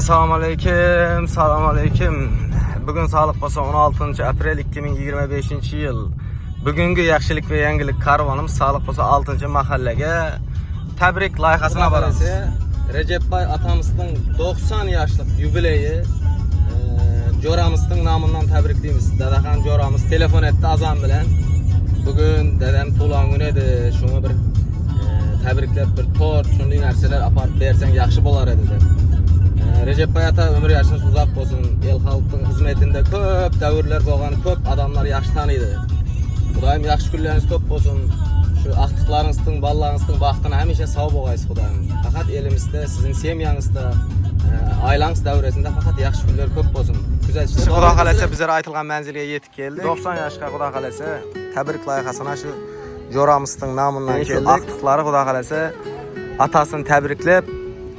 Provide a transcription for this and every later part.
Assalomu alaykum, assalomu alaykum. Bugun sog'liq bo'lsa 16 aprel 2025 yil. Bugungi yaxshilik va yangilik karvonimiz sog'liq bo'lsa 6-mahallaga tabrik loyihasini boramiz. Rajabboy atamizning 90 yoshlik yubileyi Jo'ramizning nomidan tabriklaymiz. Dadaxon Jo'ramiz telefon etdi azon bilan. Bugun dadam to'lon kun edi. Shuni bir tabriklab bir tort, shunday narsalar olib bersang yaxshi bo'lar edi deb. Rajabboy ata ömür yaşınız uzak olsun. El halkın hizmetinde köp davrlar bo'lgan, köp adamlar yaxshi tanıydı. Xudoyim yaxshi kunlarınız köp olsun. Şu aktıklarınızın, ballarınızın baxtına hamisha sağ bo'lgaysiz Xudoyim. Faqat elimizde, sizin semyanızda, aylanız davresinde faqat yaxshi kunlar köp olsun. Kuzatishlar. Xudo xolasa bizlar aytilgan manzilga yetib keldik. 90 yoshga Xudo xolasa tabrik loyihasini shu Jo'ramizning nomidan keldik. Aktıkları Xudo xolasa atasını tabriklab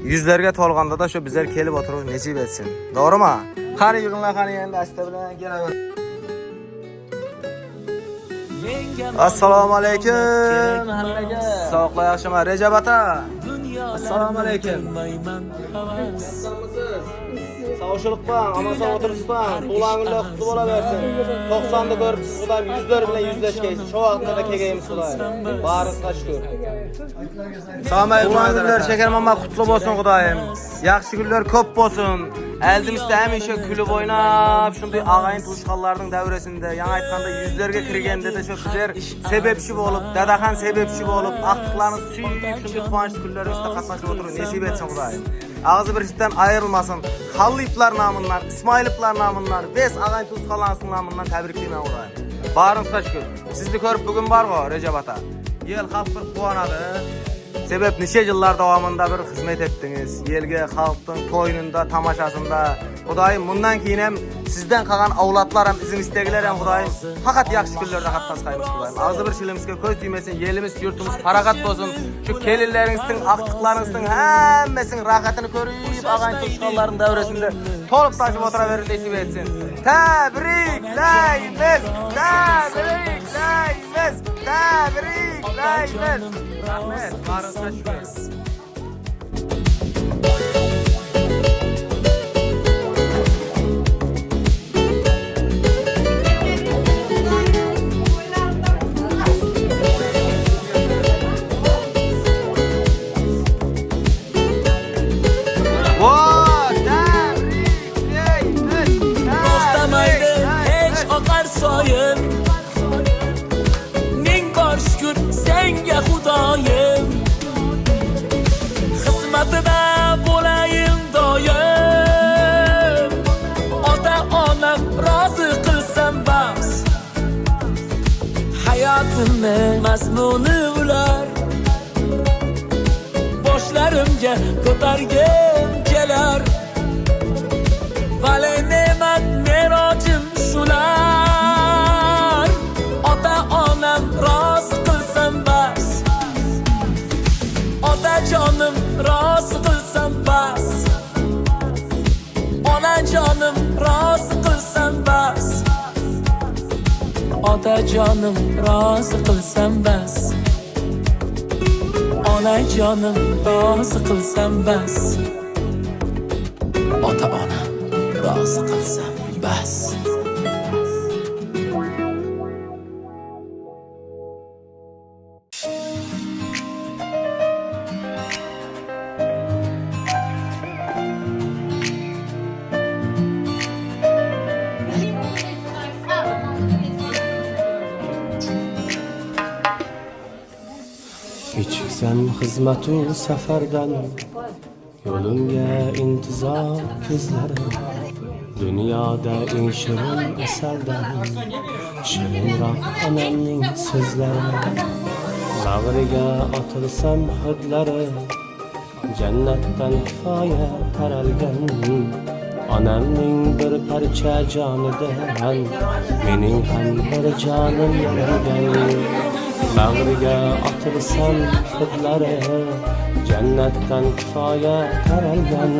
yüzlerge tolganda da şu bizler kelip oturup nasip etsin. Doğru mu? Qani yığınlar, qani endi asta bilan kelaver. Assalomu alaykum. Sog'lik yaxshimi? Rajab ata. Assalomu alaykum. Sağolşuluk ban, ama sağ otururuz ban. Tuğlanğınlar kutlu bo'laversin. 90'da görüpsiz Xudoyim yüzler bilan yüzleşkeysiz. Şu vaqtda da kegeyimiz Xudoyim. Barınızga şükür. Tuğlanğınlar şekermama kutlu bo'lsin Xudoyim. Yaxshi kunlar ko'p bo'lsin. Eldimizde hamisha kulib o'ynab, shunday ağayın tuşqallarning davresinde, yana aytganda yüzlerge kirgende de şu bizler sebepçi bo'lib, dadaxon sebepçi bo'lib, aqtiqlarni suyib, shunday quvonchli kunlarimizda qatnashib o'tirib nasib etsin Xudoyim. Ağzı bir işten ayrılmasın. Xalliplar namından, İsmailiplar namından, biz ağayın tuşqalarsın namından təbrikliyim Xudoyim. Barınızga şükür. Sizni ko'rib bugün var mı Rajab ata? Yel xalq bir quvonadi. Sebep neçe yıllar davamında bir hizmet ettiniz. Yelge halkın toyununda, tamaşasında. Xudoyim bundan keyin hem sizden kalan avlatlar hem izin istegiler hem Xudoyim faqat yaxshi kunlarda qatnashqaymiz Xudoyim. Ağzı bir shilimizga ko'z tiymesin, yelimiz, yurtimiz parakat bo'lsin. Şu kelinlerinizning, aqtiqlarinizning hammasining rohatini ko'rib, ağayın tuşqallarning davresinde to'lib toshib o'tiraverin nasib etsin. Tabriklaymiz, tabriklaymiz, tabriklaymiz. Rahmet, barınızga şükür. Xudoyim xizmatida bo'layim doim, ota onam rozi qilsam bas, hayotimni mazmuni ular, boshlarimga ko'targim kelar, vale ne'mat merojim shular, ota onam rozi qilsam bas, otajonim rozi qilsam bas, onajonim rozi qilsam bas, otajonim rozi qilsam bas, onajonim rozi qilsam bas, ota onam rozi qilsam bas. Kechiksan xizmatu safardan, yo'limga intizor kezlarim, dunyoda eng shirin asaldan, shirinroq onamning so'zlari, bag'riga otilsam hidlari, jannatdan kifoya taralgan, onamning bir parcha jonidan, mening ham bir jonim yaralgan. Bag'riga otilsam hidlari, jannatdan kifoya taralgan,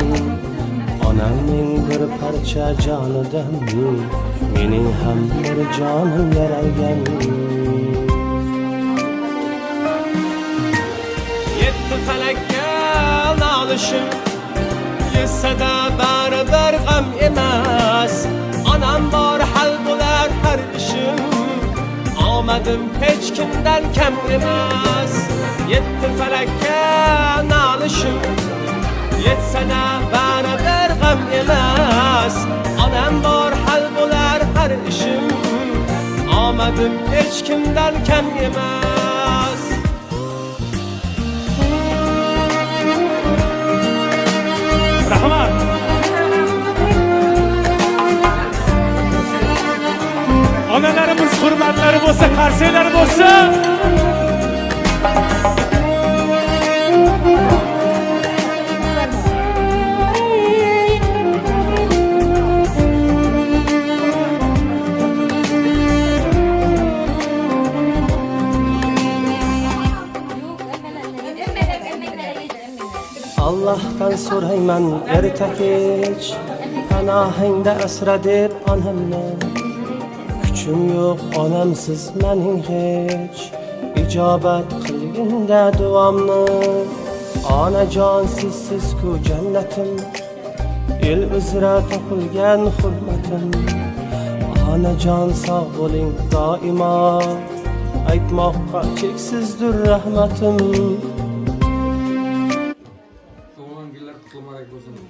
onamning bir parcha jonidan, mening ham bir jonim yaralgan. Yetti falakka nolishim, yesa-da baribir g'am emas. Onam bor hal bo'lar har ishim. Omadim hech kimdan kam emas. Yetti falakka nolishim. Yetsa-da baribir g'am emas. Onam bor hal bo'lar har ishim. Omadim hech kimdan kam emas. Rahmat. Onalarimiz hurmatlari bo'lsa, qarsaklar bo'lsa. Allah'tan sorayman erta kech, panohingda asra deb onamni. Kuchim yo'q onamsiz mening hech, ijobat qilginda duomni. Onajon sizsiz-ku jannatim, el uzra topilgan hurmatim. Onajon sog' bo'ling doimo, aytmoqqa cheksizdir rahmatim.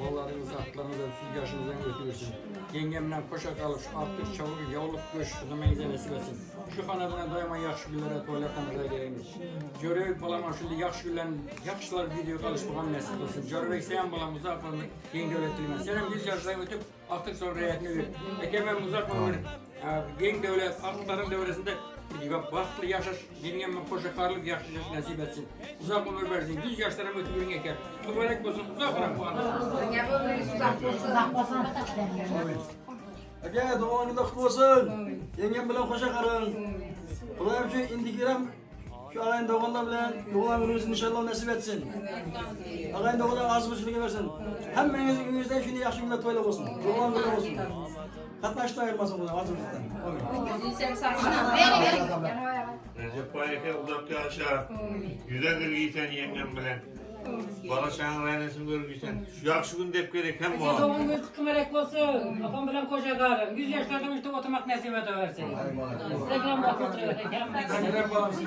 Ballarınızı, atlarınızı, siz yaşınızdan götürürsün. Yengemle koşa kalış, artık çavur, yavluk göç, kızımenize nasip etsin. Şu kanadına daima yaxşı günlere, tuvaletlerinize geliniz. Görevik balama şimdi yaxşı günlerin, yaxşılar video kalış bakan nasip olsun. Görevik sayan balamızı aklanır, yenge öğretilmez. Senin biz yaşından ötüp, artık sonra reyetini verir. Egemen uzak olur, yenge devlet, aklıların devresinde vakitli yaşaş, yengemme koşa karlık yaxşı yaş nasip etsin. Uzak ömür versin, 100 yaşlara ötübürün eker. Tuvalet olsun, uzak bırak bu anasını. Aka, doğumunda kutlu olsun. Yengem bilen hoşça kalın. Ulan şu indikiram şu ağayın doğumunda bilen doğulan gününüzü inşallah nasip etsin. Ağayın doğumunda ağzı başını versin. Hemmenizin gününüzden şimdi yaxşı günler toyla olsun. Doğulan günler olsun. Katlaşta ayırmasın bunu ağzımızdan. Recep Bayek'e uzakta aşağı. Güzel giysen yengem bilen. Bana sen renesin görgüysen. Şu yakşı gün dep gerek hem bu. Doğum günü kutlamak olsun. Afam bilen koca karım. 100 yaşlardan üstü oturmak nasip ederse. Instagram bakıntı.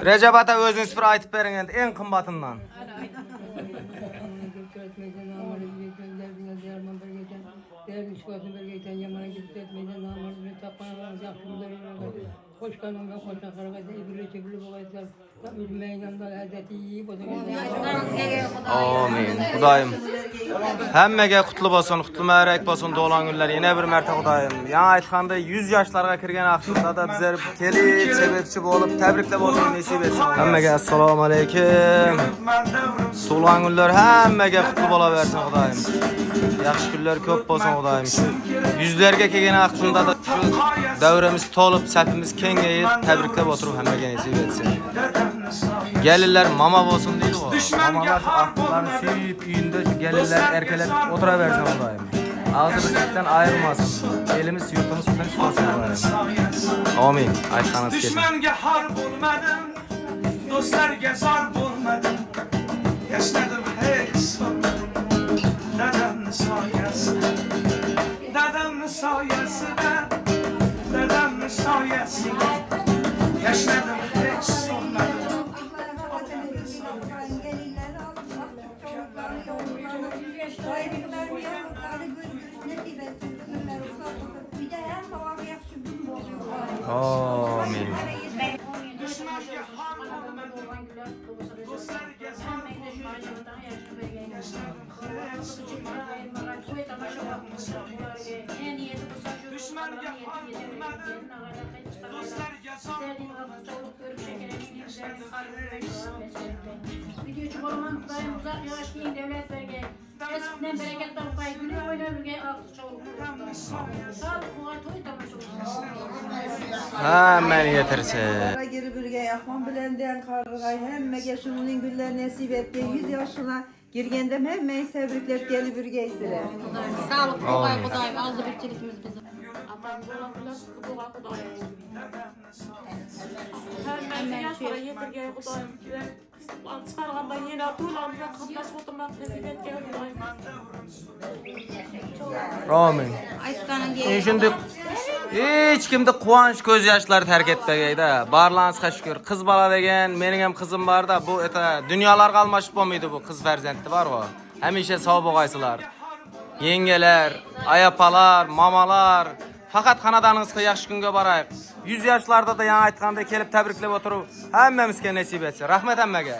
Recep ata özünüz bir aytıp berin endi en kımbatından. Hoş kalın ve hoşça kalın. İbri çekili bu kadar. Meydanlar adeti iyi. Amin. Kudayım. Hemmege kutlu bolsun, kutlu mübarek bolsun doğulan günler. Yine bir merte Kudayım. Yana aytkanda 100 yaşlarga kirgen akşamda da bizler kelip sebepçi bolup tebriklep olsun nasip etsin. Hemmege assalamu aleykum. Doğulan günler hemmege kutlu bola versin Kudayım. Yaxşı günler köp bolsun Kudayım. Yüzlerge kelgen akşamda da şu davremiz tolup, sepimiz kengeyip tebriklep oturup hemmege nasip etsin. Gelirler mama bolsun değil o. Mamalar akıllarını süyüp üyünde şu gelirler erkeler otura versin Kudayım. Ağzı bıçaktan ayrılmasın. Elimiz yurtumuz tinç olsun Kudayım. Amin. Aytkanız kesin. Düşmenge harp olmadım, dostlarga zor bo'lmadim. Yashnadim hech sormadim. Dadamni soyasida, dadamni soyasida, dadamni soyasida. Yashnadim hech sormadim. Amin. Videocu bolaman Kudayım uzak yavaş giyin devlet verge. Eskiden bereketler ukay günü oynar birge altı çoluk. Sağlık kolay toy tamaşa olsun. Hemen yeterse. Geri birge yakman bilenden kargay hemmege şunun günler nasip etti 100 yaşına girgendem hemmeyi tebriklep geli birge isire. Sağlık kolay Kudayım ağzı bir çelikimiz bizim. Atam bulan kutuğa Kudayım. Hemen yaşlara yetirgen Kudayım. Kısıklan çıkarganda yine tuğlamıza kıplaş oturmak nasip etken Kudayım. Amin. Şimdi hiç kimde quvonch ko'z yoshlari terk etmagayda. Barlansqa shukr. Qiz bola degan, mening ham qizim bor da, bu eta dunyolarga almashib bo'lmaydi bu qiz farzandi bor-ku. Hamisha sog' bo'lgaysizlar. Yengeler, ayapalar, mamalar, faqat xonadoningizga yaxshi kunga boraylik. 100 yoshlarda da yana aytganda kelib tabriklab o'tirib, hammamizga nasib etsin. Rahmat hammaga.